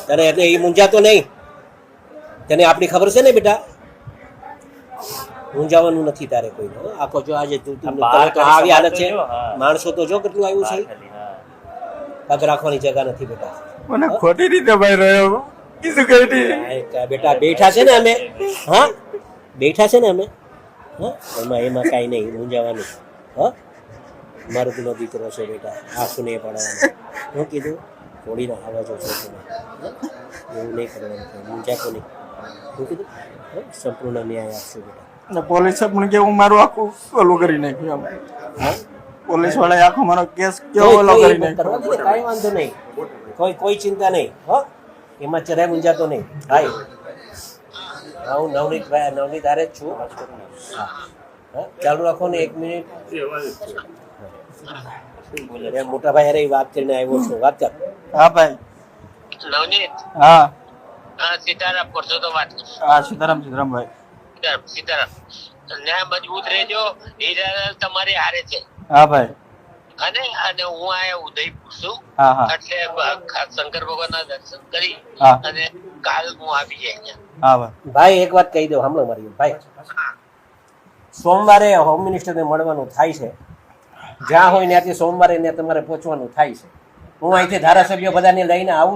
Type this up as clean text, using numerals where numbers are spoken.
તને એટલે એ મૂંઝાતો નહીં. તને આપણી ખબર છે ને બેટા, મૂંઝાવાનું નથી તારે કોઈને. આખો જો આજે તું આવી હાલત છે, માણસો તો જો કેટલું આવ્યું છે. પગ રાખવાની જગા નથી બેટા. મને ખોટી રીતે ભાઈ રહ્યો કીધું કે બેટા બેઠા છે ને અમે, હા બેઠા છે ને અમે, હા એમાં કાંઈ નહીં મૂંઝાવાનું. હા મારો પેલો દીકરો છે બેટા, આંસુ નહીં પડવાનું. શું કીધું? થોડી ના આવાજો છે એવું નહીં કરવાનું, મૂંઝાતો નહીં. શું કીધું? સંપૂર્ણ ન્યાય આપશું બેટા. પોલીસે પણ કેવું મારું આખું ઓલું કરી નાખ્યું. હા પોલીસ વાળા આખો મારો કેસ કેવો ઓલો કરી નાખ્યો. કાંઈ વાંધો નહીં, કોઈ ચિંતા નહીં. હો એમાં જરાય મૂંઝાતો નહીં. ભાઈ હું નવનીત હારે જ છું. હા ચાલુ રાખો ને 1 મિનિટ. મોટા ભાઈ હારે વાત કરીને આવ્યો છું. વાત કર. હા ભાઈ. નવનીત. હા સીતારામ કરશો તો વાત. હા સીતારામ ભાઈ. સીતારામ ન્યાય મજબૂત રહેજો. હીરાલાલ તમારી હારે છે. હા ભાઈ. અને હું આયા ઉદયપુર છું. હા હા એટલે શંકર ભગવાનના દર્શન કરી હા અને કાલ હું આવી જાય અહીંયા. હા ભાઈ. ભાઈ એક વાત કહી દો, સાંભળો મારી ભાઈ. સોમવારે હોમ મિનિસ્ટરને મળવાનું થાય છે. જ્યાં હોય ત્યાંથી સોમવારે ત્યાં તમારે પહોંચવાનું થાય છે. હું અહીંથી ધારાસભ્યો બધાને લઈને આવું છું.